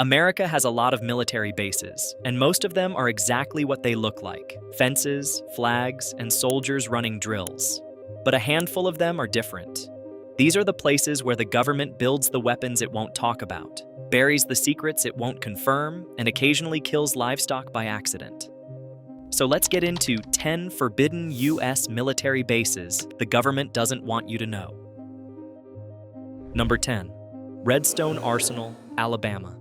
America has a lot of military bases, and most of them are exactly what they look like: fences, flags, and soldiers running drills. But a handful of them are different. These are the places where the government builds the weapons it won't talk about, buries the secrets it won't confirm, and occasionally kills livestock by accident. So let's get into 10 forbidden US military bases the government doesn't want you to know. Number 10. Redstone Arsenal, Alabama.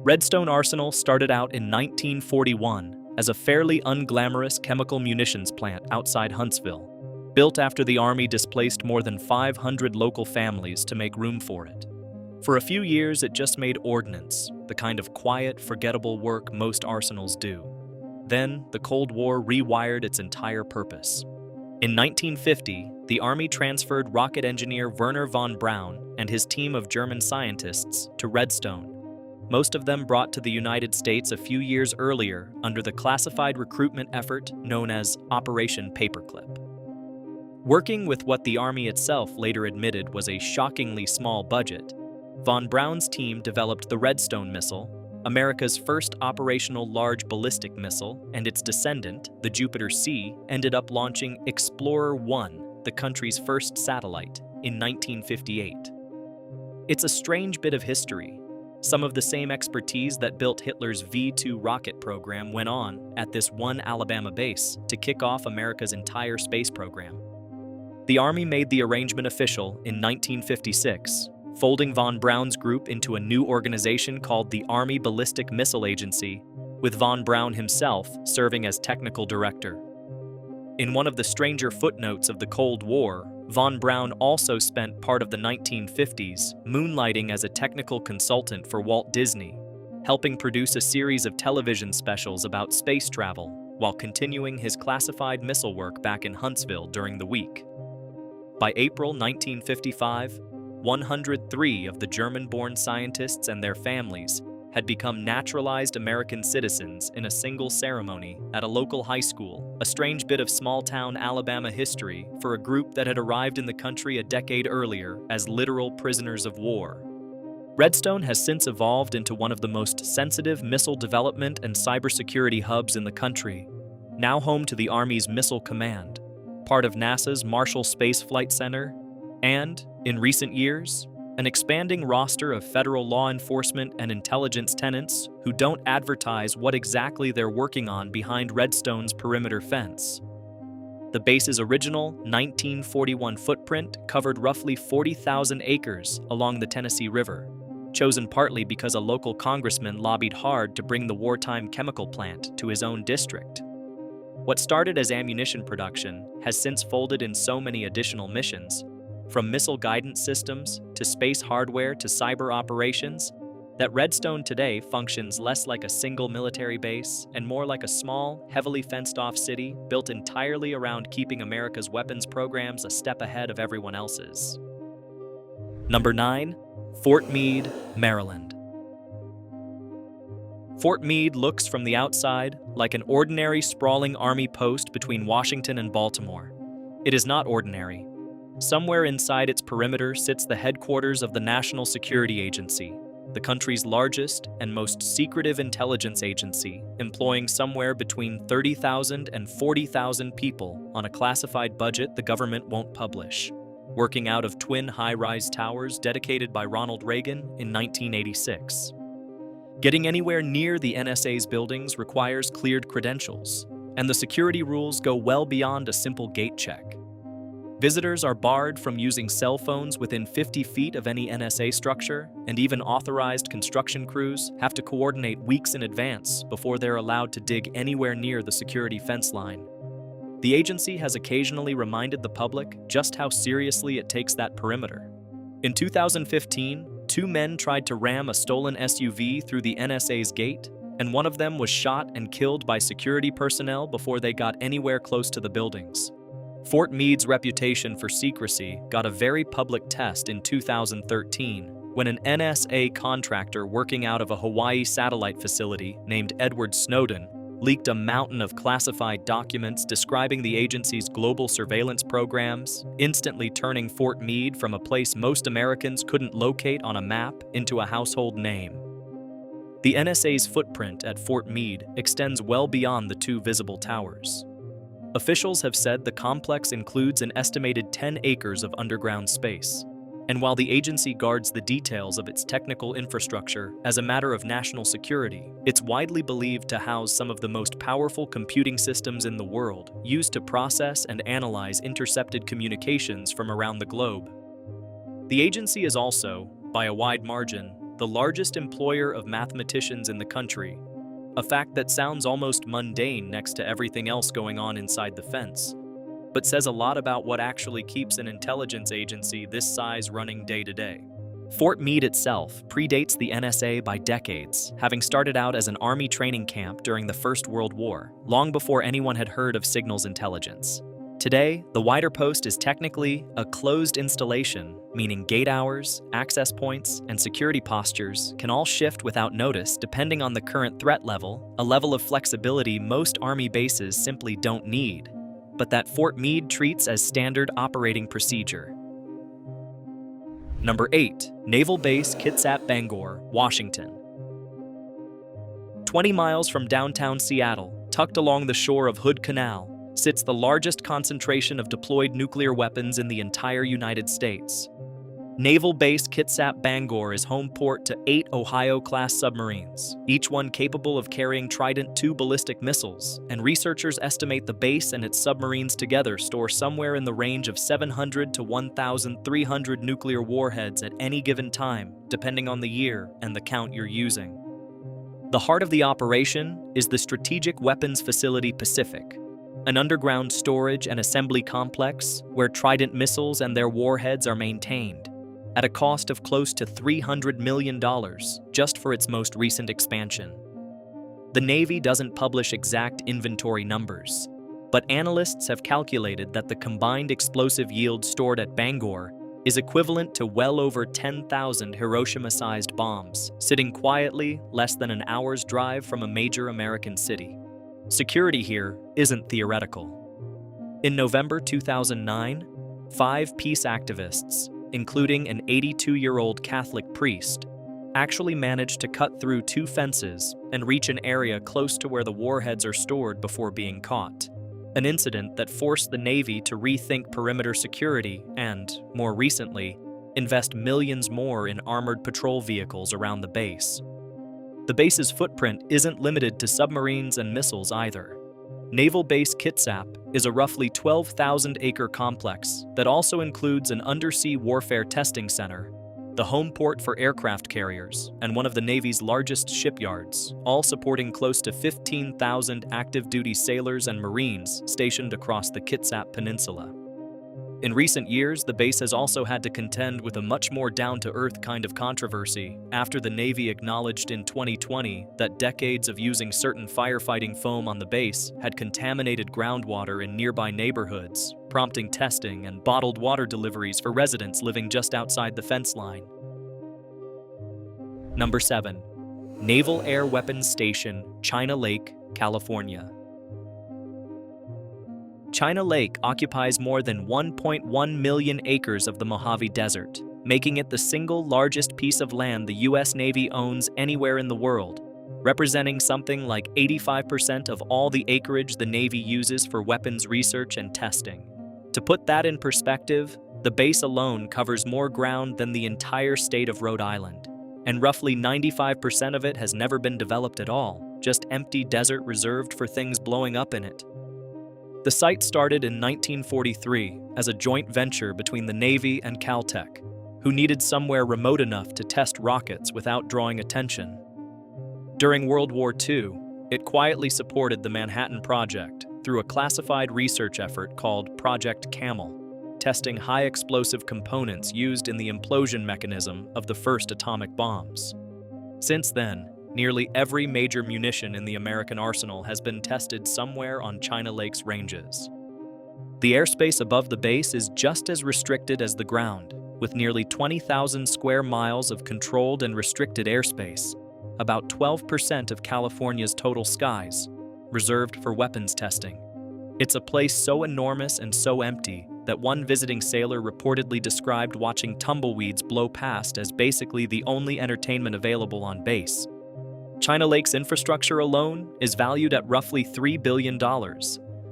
Redstone Arsenal started out in 1941 as a fairly unglamorous chemical munitions plant outside Huntsville, built after the Army displaced more than 500 local families to make room for it. For a few years, it just made ordnance, the kind of quiet, forgettable work most arsenals do. Then, the Cold War rewired its entire purpose. In 1950, the Army transferred rocket engineer Wernher von Braun and his team of German scientists to Redstone, most of them brought to the United States a few years earlier under the classified recruitment effort known as Operation Paperclip. Working with what the Army itself later admitted was a shockingly small budget, von Braun's team developed the Redstone missile, America's first operational large ballistic missile, and its descendant, the Jupiter C, ended up launching Explorer 1, the country's first satellite, in 1958. It's a strange bit of history. Some of the same expertise that built Hitler's V-2 rocket program went on at this one Alabama base to kick off America's entire space program. The Army made the arrangement official in 1956, folding von Braun's group into a new organization called the Army Ballistic Missile Agency, with von Braun himself serving as technical director. In one of the stranger footnotes of the Cold War, von Braun also spent part of the 1950s moonlighting as a technical consultant for Walt Disney, helping produce a series of television specials about space travel while continuing his classified missile work back in Huntsville during the week. By April 1955, 103 of the German-born scientists and their families had become naturalized American citizens in a single ceremony at a local high school, a strange bit of small-town Alabama history for a group that had arrived in the country a decade earlier as literal prisoners of war. Redstone has since evolved into one of the most sensitive missile development and cybersecurity hubs in the country, now home to the Army's Missile Command, part of NASA's Marshall Space Flight Center, and, in recent years, an expanding roster of federal law enforcement and intelligence tenants who don't advertise what exactly they're working on behind Redstone's perimeter fence. The base's original 1941 footprint covered roughly 40,000 acres along the Tennessee River, chosen partly because a local congressman lobbied hard to bring the wartime chemical plant to his own district. What started as ammunition production has since folded in so many additional missions, from missile guidance systems to space hardware to cyber operations, that Redstone today functions less like a single military base and more like a small, heavily fenced-off city built entirely around keeping America's weapons programs a step ahead of everyone else's. Number 9. Fort Meade, Maryland. Fort Meade looks from the outside like an ordinary sprawling Army post between Washington and Baltimore. It is not ordinary. Somewhere inside its perimeter sits the headquarters of the National Security Agency, the country's largest and most secretive intelligence agency, employing somewhere between 30,000 and 40,000 people on a classified budget the government won't publish, working out of twin high-rise towers dedicated by Ronald Reagan in 1986. Getting anywhere near the NSA's buildings requires cleared credentials, and the security rules go well beyond a simple gate check. Visitors are barred from using cell phones within 50 feet of any NSA structure, and even authorized construction crews have to coordinate weeks in advance before they're allowed to dig anywhere near the security fence line. The agency has occasionally reminded the public just how seriously it takes that perimeter. In 2015, 2 men tried to ram a stolen SUV through the NSA's gate, and one of them was shot and killed by security personnel before they got anywhere close to the buildings. Fort Meade's reputation for secrecy got a very public test in 2013 when an NSA contractor working out of a Hawaii satellite facility named Edward Snowden leaked a mountain of classified documents describing the agency's global surveillance programs, instantly turning Fort Meade from a place most Americans couldn't locate on a map into a household name. The NSA's footprint at Fort Meade extends well beyond the two visible towers. Officials have said the complex includes an estimated 10 acres of underground space. And while the agency guards the details of its technical infrastructure as a matter of national security, it's widely believed to house some of the most powerful computing systems in the world, used to process and analyze intercepted communications from around the globe. The agency is also, by a wide margin, the largest employer of mathematicians in the country, a fact that sounds almost mundane next to everything else going on inside the fence, but says a lot about what actually keeps an intelligence agency this size running day to day. Fort Meade itself predates the NSA by decades, having started out as an army training camp during the First World War, long before anyone had heard of signals intelligence. Today, the wider post is technically a closed installation, meaning gate hours, access points, and security postures can all shift without notice depending on the current threat level, a level of flexibility most Army bases simply don't need, but that Fort Meade treats as standard operating procedure. Number 8. Naval Base Kitsap, Bangor, Washington. 20 miles from downtown Seattle, tucked along the shore of Hood Canal, sits the largest concentration of deployed nuclear weapons in the entire United States. Naval Base Kitsap, Bangor is home port to 8 Ohio-class submarines, each one capable of carrying Trident II ballistic missiles, and researchers estimate the base and its submarines together store somewhere in the range of 700 to 1,300 nuclear warheads at any given time, depending on the year and the count you're using. The heart of the operation is the Strategic Weapons Facility Pacific, an underground storage and assembly complex where Trident missiles and their warheads are maintained, at a cost of close to $300 million just for its most recent expansion. The Navy doesn't publish exact inventory numbers, but analysts have calculated that the combined explosive yield stored at Bangor is equivalent to well over 10,000 Hiroshima-sized bombs, sitting quietly less than an hour's drive from a major American city. Security here isn't theoretical. In November 2009, 5 peace activists, including an 82-year-old Catholic priest, actually managed to cut through 2 fences and reach an area close to where the warheads are stored before being caught. An incident that forced the Navy to rethink perimeter security and, more recently, invest millions more in armored patrol vehicles around the base. The base's footprint isn't limited to submarines and missiles either. Naval Base Kitsap is a roughly 12,000-acre complex that also includes an undersea warfare testing center, the home port for aircraft carriers, and one of the Navy's largest shipyards, all supporting close to 15,000 active-duty sailors and Marines stationed across the Kitsap Peninsula. In recent years, the base has also had to contend with a much more down-to-earth kind of controversy after the Navy acknowledged in 2020 that decades of using certain firefighting foam on the base had contaminated groundwater in nearby neighborhoods, prompting testing and bottled water deliveries for residents living just outside the fence line. Number 7. Naval Air Weapons Station, China Lake, California. China Lake occupies more than 1.1 million acres of the Mojave Desert, making it the single largest piece of land the U.S. Navy owns anywhere in the world, representing something like 85% of all the acreage the Navy uses for weapons research and testing. To put that in perspective, the base alone covers more ground than the entire state of Rhode Island, and roughly 95% of it has never been developed at all, just empty desert reserved for things blowing up in it. The site started in 1943 as a joint venture between the Navy and Caltech, who needed somewhere remote enough to test rockets without drawing attention. During World War II, it quietly supported the Manhattan Project through a classified research effort called Project Camel, testing high-explosive components used in the implosion mechanism of the first atomic bombs. Since then, nearly every major munition in the American arsenal has been tested somewhere on China Lake's ranges. The airspace above the base is just as restricted as the ground, with nearly 20,000 square miles of controlled and restricted airspace, about 12% of California's total skies, reserved for weapons testing. It's a place so enormous and so empty that one visiting sailor reportedly described watching tumbleweeds blow past as basically the only entertainment available on base. China Lake's infrastructure alone is valued at roughly $3 billion,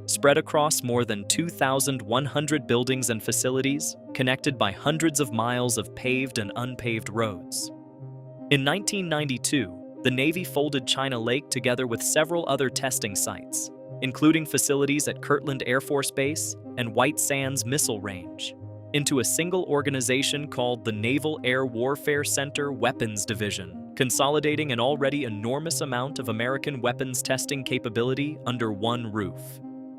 spread across more than 2,100 buildings and facilities, connected by hundreds of miles of paved and unpaved roads. In 1992, the Navy folded China Lake together with several other testing sites, including facilities at Kirtland Air Force Base and White Sands Missile Range, into a single organization called the Naval Air Warfare Center Weapons Division, consolidating an already enormous amount of American weapons testing capability under one roof.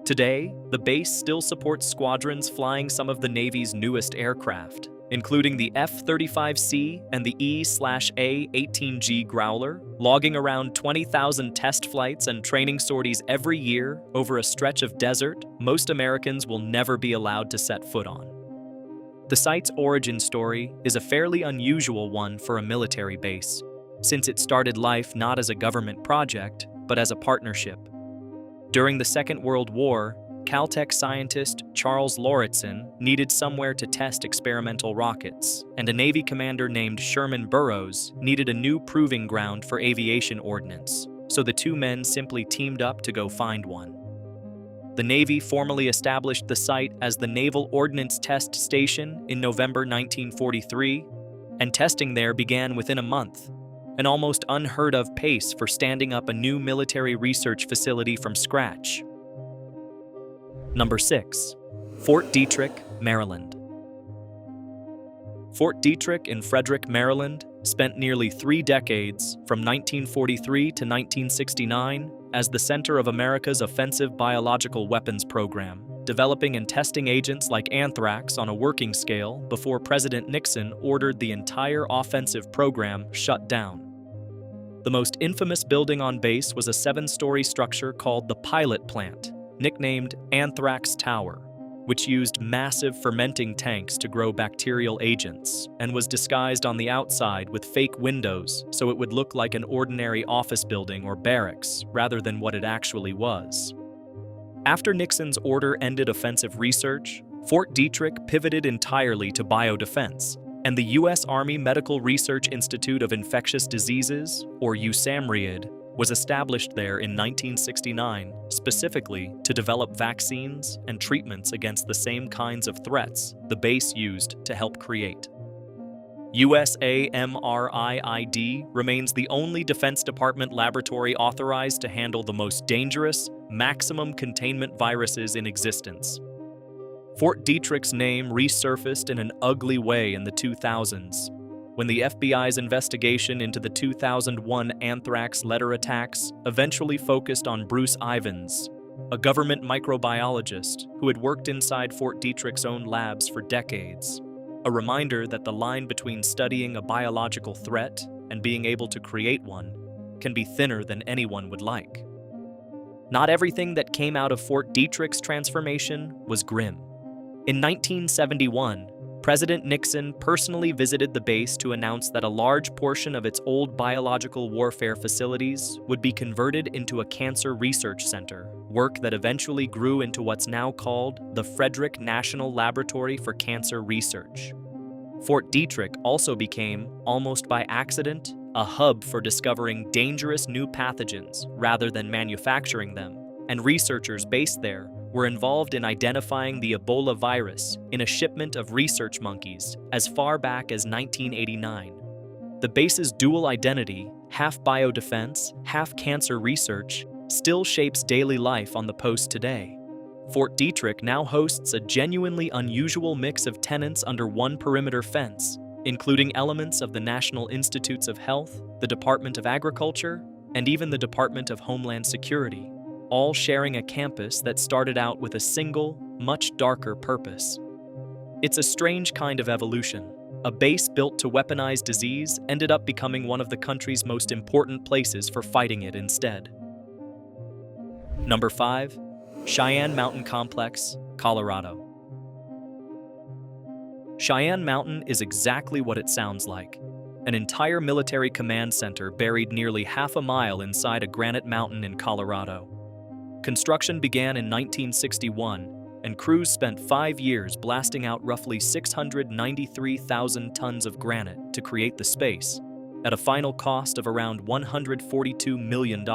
Today, the base still supports squadrons flying some of the Navy's newest aircraft, including the F-35C and the E/A-18G Growler, logging around 20,000 test flights and training sorties every year over a stretch of desert most Americans will never be allowed to set foot on. The site's origin story is a fairly unusual one for a military base, since it started life not as a government project, but as a partnership. During the Second World War, Caltech scientist Charles Lauritsen needed somewhere to test experimental rockets, and a Navy commander named Sherman Burroughs needed a new proving ground for aviation ordnance, so the two men simply teamed up to go find one. The Navy formally established the site as the Naval Ordnance Test Station in November 1943, and testing there began within a month, an almost unheard of pace for standing up a new military research facility from scratch. Number 6. Fort Detrick, Maryland. Fort Detrick in Frederick, Maryland, spent nearly 3 decades, from 1943 to 1969, as the center of America's offensive biological weapons program, developing and testing agents like anthrax on a working scale before President Nixon ordered the entire offensive program shut down. The most infamous building on base was a 7-story structure called the Pilot Plant, nicknamed Anthrax Tower, which used massive fermenting tanks to grow bacterial agents and was disguised on the outside with fake windows so it would look like an ordinary office building or barracks rather than what it actually was. After Nixon's order ended offensive research, Fort Detrick pivoted entirely to biodefense, and the U.S. Army Medical Research Institute of Infectious Diseases, or USAMRIID, was established there in 1969 specifically to develop vaccines and treatments against the same kinds of threats the base used to help create. USAMRIID remains the only Defense Department laboratory authorized to handle the most dangerous, maximum containment viruses in existence. Fort Detrick's name resurfaced in an ugly way in the 2000s, when the FBI's investigation into the 2001 anthrax letter attacks eventually focused on Bruce Ivins, a government microbiologist who had worked inside Fort Detrick's own labs for decades. A reminder that the line between studying a biological threat and being able to create one can be thinner than anyone would like. Not everything that came out of Fort Detrick's transformation was grim. In 1971, President Nixon personally visited the base to announce that a large portion of its old biological warfare facilities would be converted into a cancer research center, work that eventually grew into what's now called the Frederick National Laboratory for Cancer Research. Fort Detrick also became, almost by accident, a hub for discovering dangerous new pathogens rather than manufacturing them, and researchers based there were involved in identifying the Ebola virus in a shipment of research monkeys as far back as 1989. The base's dual identity, half biodefense, half cancer research, still shapes daily life on the post today. Fort Detrick now hosts a genuinely unusual mix of tenants under one perimeter fence, including elements of the National Institutes of Health, the Department of Agriculture, and even the Department of Homeland Security, all sharing a campus that started out with a single, much darker purpose. It's a strange kind of evolution. A base built to weaponize disease ended up becoming one of the country's most important places for fighting it instead. Number 5. Cheyenne Mountain Complex, Colorado. Cheyenne Mountain is exactly what it sounds like. An entire military command center buried nearly half a mile inside a granite mountain in Colorado. Construction began in 1961, and crews spent 5 years blasting out roughly 693,000 tons of granite to create the space, at a final cost of around $142 million,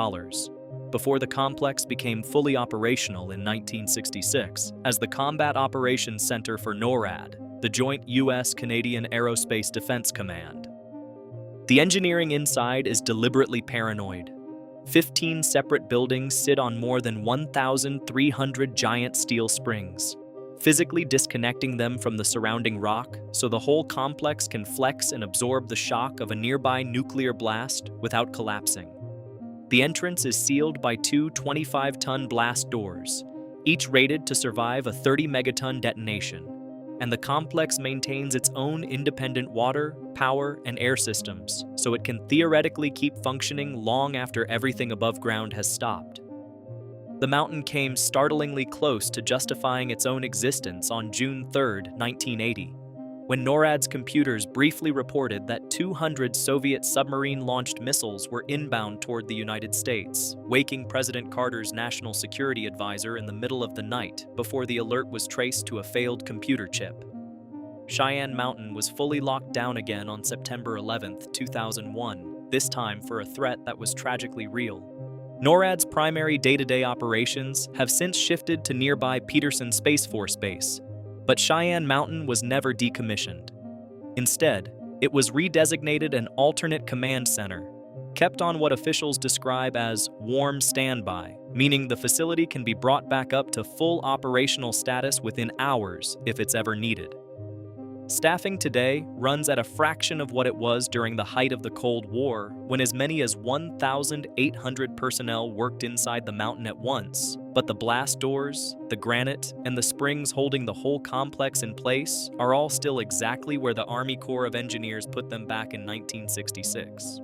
before the complex became fully operational in 1966 as the Combat Operations Center for NORAD, the Joint U.S.-Canadian Aerospace Defense Command. The engineering inside is deliberately paranoid. 15 separate buildings sit on more than 1,300 giant steel springs, physically disconnecting them from the surrounding rock so the whole complex can flex and absorb the shock of a nearby nuclear blast without collapsing. The entrance is sealed by two 25-ton blast doors, each rated to survive a 30-megaton detonation, and the complex maintains its own independent water, power, and air systems, so it can theoretically keep functioning long after everything above ground has stopped. The mountain came startlingly close to justifying its own existence on June 3, 1980, when NORAD's computers briefly reported that 200 Soviet submarine-launched missiles were inbound toward the United States, waking President Carter's national security advisor in the middle of the night before the alert was traced to a failed computer chip. Cheyenne Mountain was fully locked down again on September 11, 2001, this time for a threat that was tragically real. NORAD's primary day-to-day operations have since shifted to nearby Peterson Space Force Base, but Cheyenne Mountain was never decommissioned. Instead, it was redesignated an alternate command center, kept on what officials describe as warm standby, meaning the facility can be brought back up to full operational status within hours if it's ever needed. Staffing today runs at a fraction of what it was during the height of the Cold War, when as many as 1,800 personnel worked inside the mountain at once, but the blast doors, the granite, and the springs holding the whole complex in place are all still exactly where the Army Corps of Engineers put them back in 1966.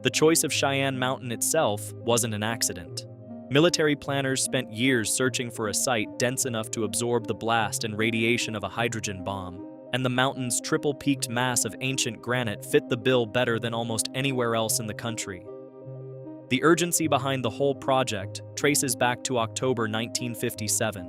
The choice of Cheyenne Mountain itself wasn't an accident. Military planners spent years searching for a site dense enough to absorb the blast and radiation of a hydrogen bomb, and the mountain's triple-peaked mass of ancient granite fit the bill better than almost anywhere else in the country. The urgency behind the whole project traces back to October 1957,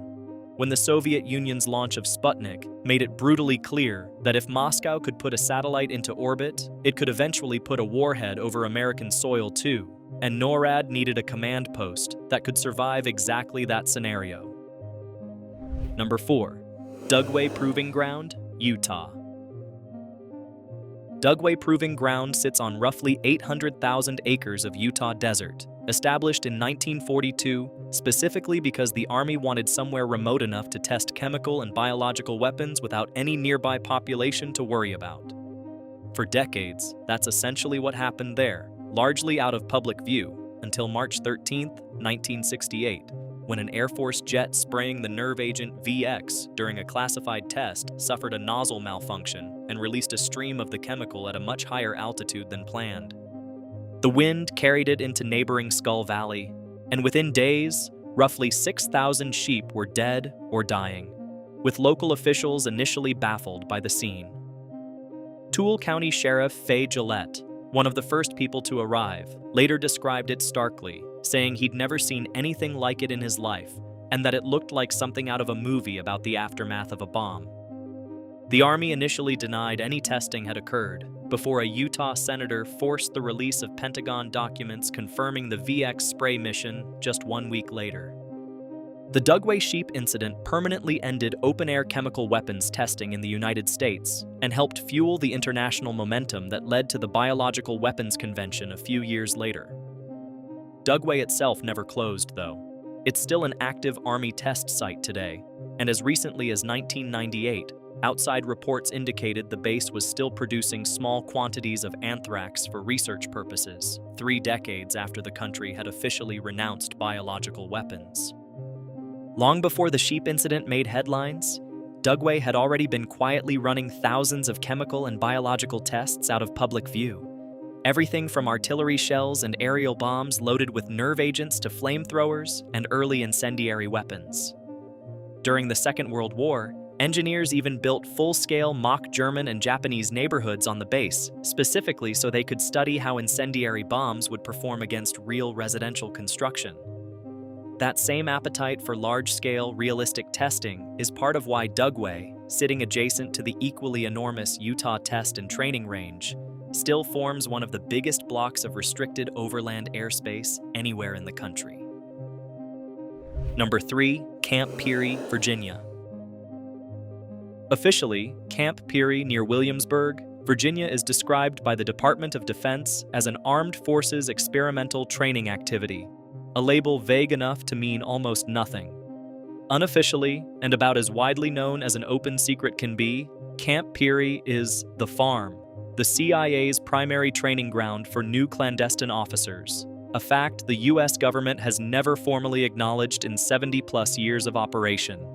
when the Soviet Union's launch of Sputnik made it brutally clear that if Moscow could put a satellite into orbit, it could eventually put a warhead over American soil too, and NORAD needed a command post that could survive exactly that scenario. Number 4. Dugway Proving Ground, Utah. Dugway Proving Ground sits on roughly 800,000 acres of Utah desert, established in 1942 specifically because the Army wanted somewhere remote enough to test chemical and biological weapons without any nearby population to worry about. For decades, that's essentially what happened there, largely out of public view, until March 13, 1968, when an Air Force jet spraying the nerve agent VX during a classified test suffered a nozzle malfunction and released a stream of the chemical at a much higher altitude than planned. The wind carried it into neighboring Skull Valley, and within days, roughly 6,000 sheep were dead or dying, with local officials initially baffled by the scene. Toole County Sheriff Fay Gillette, one of the first people to arrive, later described it starkly, saying he'd never seen anything like it in his life, and that it looked like something out of a movie about the aftermath of a bomb. The Army initially denied any testing had occurred, before a Utah senator forced the release of Pentagon documents confirming the VX spray mission just 1 week later. The Dugway sheep incident permanently ended open-air chemical weapons testing in the United States and helped fuel the international momentum that led to the Biological Weapons Convention a few years later. Dugway itself never closed, though. It's still an active Army test site today, and as recently as 1998, outside reports indicated the base was still producing small quantities of anthrax for research purposes, 3 decades after the country had officially renounced biological weapons. Long before the sheep incident made headlines, Dugway had already been quietly running thousands of chemical and biological tests out of public view. Everything from artillery shells and aerial bombs loaded with nerve agents to flamethrowers and early incendiary weapons. During the Second World War, engineers even built full-scale mock German and Japanese neighborhoods on the base, specifically so they could study how incendiary bombs would perform against real residential construction. That same appetite for large-scale, realistic testing is part of why Dugway, sitting adjacent to the equally enormous Utah Test and Training Range, still forms one of the biggest blocks of restricted overland airspace anywhere in the country. Number 3, Camp Peary, Virginia. Officially, Camp Peary near Williamsburg, Virginia is described by the Department of Defense as an armed forces experimental training activity, a label vague enough to mean almost nothing. Unofficially, and about as widely known as an open secret can be, Camp Peary is the farm, the CIA's primary training ground for new clandestine officers, a fact the US government has never formally acknowledged in 70-plus years of operation.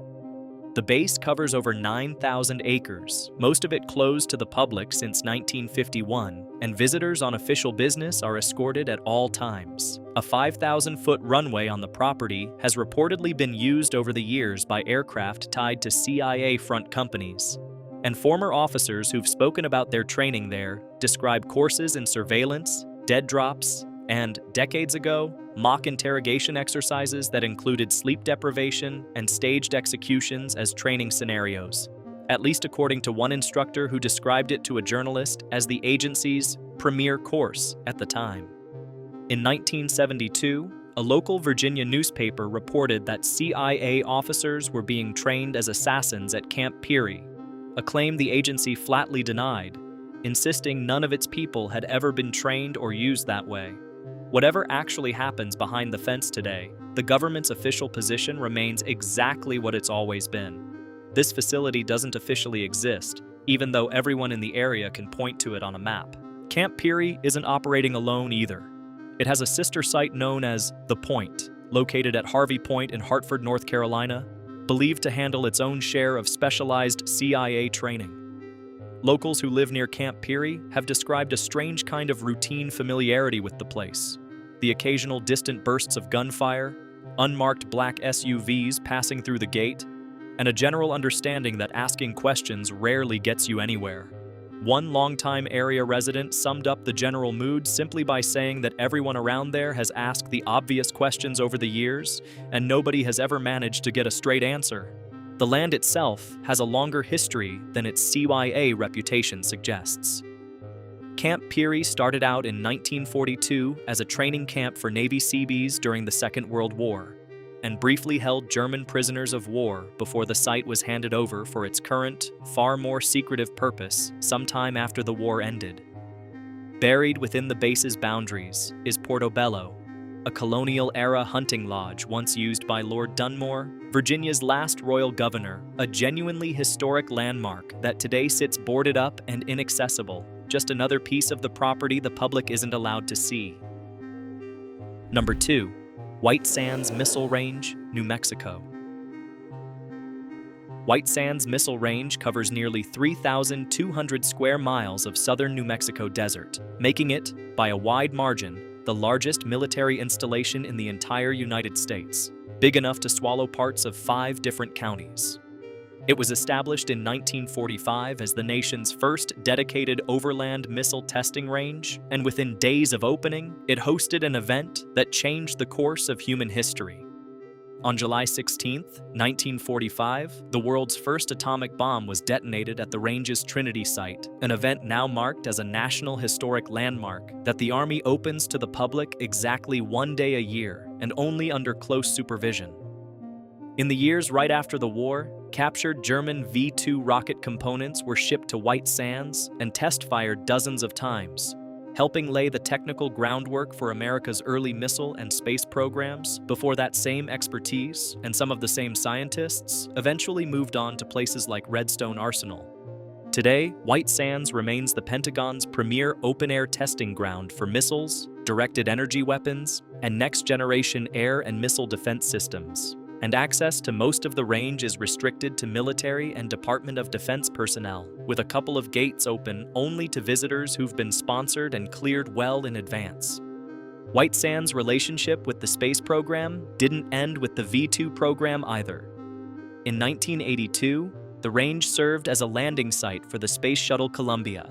The base covers over 9,000 acres, most of it closed to the public since 1951, and visitors on official business are escorted at all times. A 5,000-foot runway on the property has reportedly been used over the years by aircraft tied to CIA front companies. And former officers who've spoken about their training there describe courses in surveillance, dead drops, and, decades ago, mock interrogation exercises that included sleep deprivation and staged executions as training scenarios, at least according to one instructor who described it to a journalist as the agency's premier course at the time. In 1972, a local Virginia newspaper reported that CIA officers were being trained as assassins at Camp Peary, a claim the agency flatly denied, insisting none of its people had ever been trained or used that way. Whatever actually happens behind the fence today, the government's official position remains exactly what it's always been. This facility doesn't officially exist, even though everyone in the area can point to it on a map. Camp Peary isn't operating alone either. It has a sister site known as The Point, located at Harvey Point in Hartford, North Carolina, believed to handle its own share of specialized CIA training. Locals who live near Camp Peary have described a strange kind of routine familiarity with the place. The occasional distant bursts of gunfire, unmarked black SUVs passing through the gate, and a general understanding that asking questions rarely gets you anywhere. One longtime area resident summed up the general mood simply by saying that everyone around there has asked the obvious questions over the years, and nobody has ever managed to get a straight answer. The land itself has a longer history than its CYA reputation suggests. Camp Peary started out in 1942 as a training camp for Navy Seabees during the Second World War, and briefly held German prisoners of war before the site was handed over for its current, far more secretive purpose sometime after the war ended. Buried within the base's boundaries is Portobello, a colonial-era hunting lodge once used by Lord Dunmore, Virginia's last royal governor, a genuinely historic landmark that today sits boarded up and inaccessible, just another piece of the property the public isn't allowed to see. Number 2, White Sands Missile Range, New Mexico. White Sands Missile Range covers nearly 3,200 square miles of southern New Mexico desert, making it, by a wide margin, the largest military installation in the entire United States, big enough to swallow parts of 5 different counties. It was established in 1945 as the nation's first dedicated overland missile testing range, and within days of opening, it hosted an event that changed the course of human history. On July 16, 1945, the world's first atomic bomb was detonated at the range's Trinity site, an event now marked as a National Historic Landmark that the Army opens to the public exactly 1 day a year and only under close supervision. In the years right after the war, captured German V-2 rocket components were shipped to White Sands and test-fired dozens of times, helping lay the technical groundwork for America's early missile and space programs before that same expertise and some of the same scientists eventually moved on to places like Redstone Arsenal. Today, White Sands remains the Pentagon's premier open-air testing ground for missiles, directed energy weapons, and next-generation air and missile defense systems. And access to most of the range is restricted to military and Department of Defense personnel, with a couple of gates open only to visitors who've been sponsored and cleared well in advance. White Sands' relationship with the space program didn't end with the V-2 program either. In 1982, the range served as a landing site for the Space Shuttle Columbia,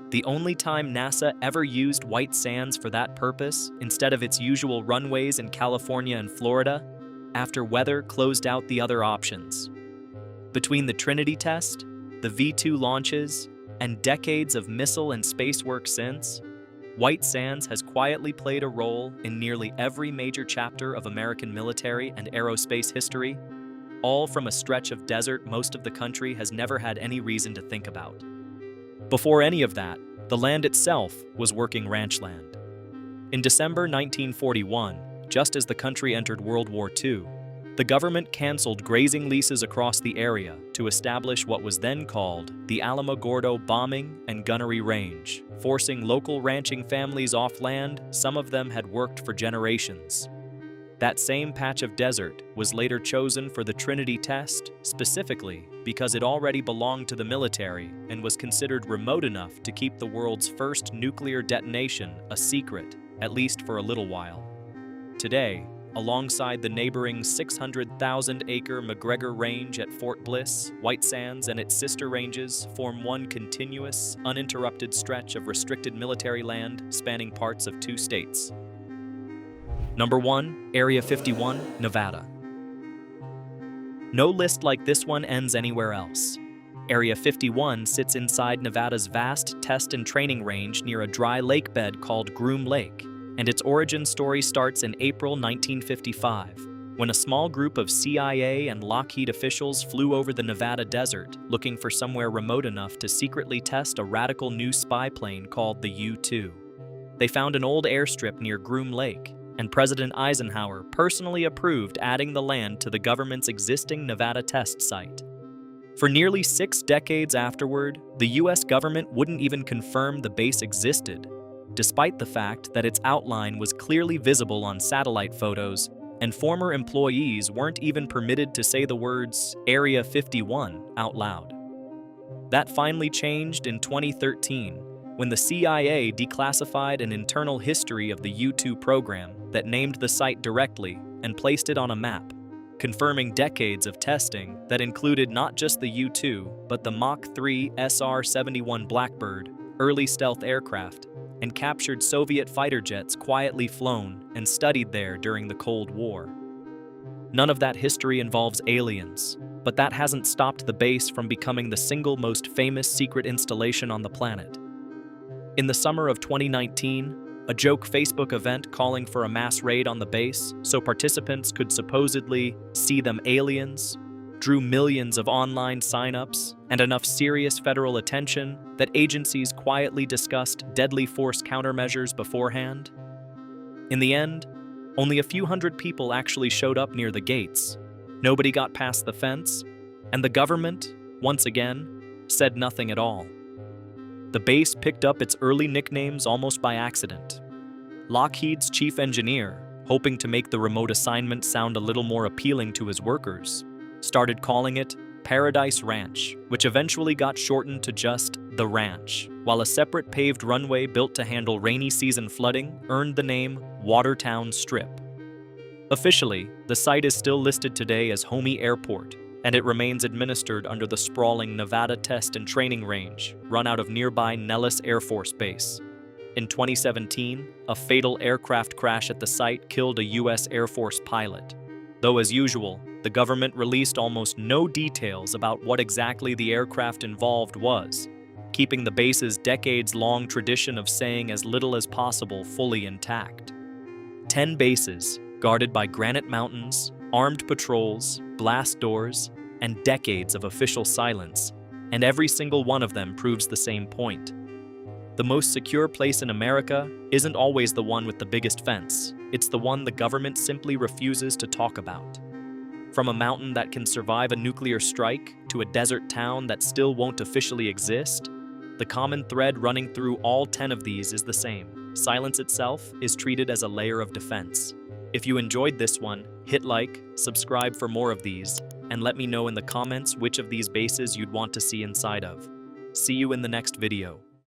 the only time NASA ever used White Sands for that purpose instead of its usual runways in California and Florida. after weather closed out the other options. Between the Trinity test, the V2 launches, and decades of missile and space work since, White Sands has quietly played a role in nearly every major chapter of American military and aerospace history, all from a stretch of desert most of the country has never had any reason to think about. Before any of that, the land itself was working ranch land. In December 1941, just as the country entered World War II, the government canceled grazing leases across the area to establish what was then called the Alamogordo Bombing and Gunnery Range, forcing local ranching families off land some of them had worked for generations. That same patch of desert was later chosen for the Trinity test specifically because it already belonged to the military and was considered remote enough to keep the world's first nuclear detonation a secret, at least for a little while. Today, alongside the neighboring 600,000-acre McGregor Range at Fort Bliss, White Sands and its sister ranges form one continuous, uninterrupted stretch of restricted military land spanning parts of 2 states. Number 1, Area 51, Nevada. No list like this one ends anywhere else. Area 51 sits inside Nevada's vast test and training range near a dry lake bed called Groom Lake, and its origin story starts in April 1955, when a small group of CIA and Lockheed officials flew over the Nevada desert looking for somewhere remote enough to secretly test a radical new spy plane called the U-2. They found an old airstrip near Groom Lake, and President Eisenhower personally approved adding the land to the government's existing Nevada test site. For nearly 6 decades afterward, the US government wouldn't even confirm the base existed, despite the fact that its outline was clearly visible on satellite photos, and former employees weren't even permitted to say the words Area 51 out loud. That finally changed in 2013, when the CIA declassified an internal history of the U-2 program that named the site directly and placed it on a map, confirming decades of testing that included not just the U-2, but the Mach 3 SR-71 Blackbird, early stealth aircraft, and captured Soviet fighter jets quietly flown and studied there during the Cold War. None of that history involves aliens, but that hasn't stopped the base from becoming the single most famous secret installation on the planet. In the summer of 2019, a joke Facebook event calling for a mass raid on the base so participants could supposedly see them aliens drew millions of online signups and enough serious federal attention that agencies quietly discussed deadly force countermeasures beforehand. In the end, only a few hundred people actually showed up near the gates. Nobody got past the fence, and the government, once again, said nothing at all. The base picked up its early nicknames almost by accident. Lockheed's chief engineer, hoping to make the remote assignment sound a little more appealing to his workers, started calling it Paradise Ranch, which eventually got shortened to just The Ranch, while a separate paved runway built to handle rainy season flooding earned the name Watertown Strip. Officially, the site is still listed today as Homey Airport, and it remains administered under the sprawling Nevada Test and Training Range, run out of nearby Nellis Air Force Base. In 2017, a fatal aircraft crash at the site killed a U.S. Air Force pilot. Though as usual, the government released almost no details about what exactly the aircraft involved was, keeping the base's decades-long tradition of saying as little as possible fully intact. 10 bases, guarded by granite mountains, armed patrols, blast doors, and decades of official silence, and every single one of them proves the same point. The most secure place in America isn't always the one with the biggest fence. It's the one the government simply refuses to talk about. From a mountain that can survive a nuclear strike to a desert town that still won't officially exist, the common thread running through all 10 of these is the same. Silence itself is treated as a layer of defense. If you enjoyed this one, hit like, subscribe for more of these, and let me know in the comments which of these bases you'd want to see inside of. See you in the next video.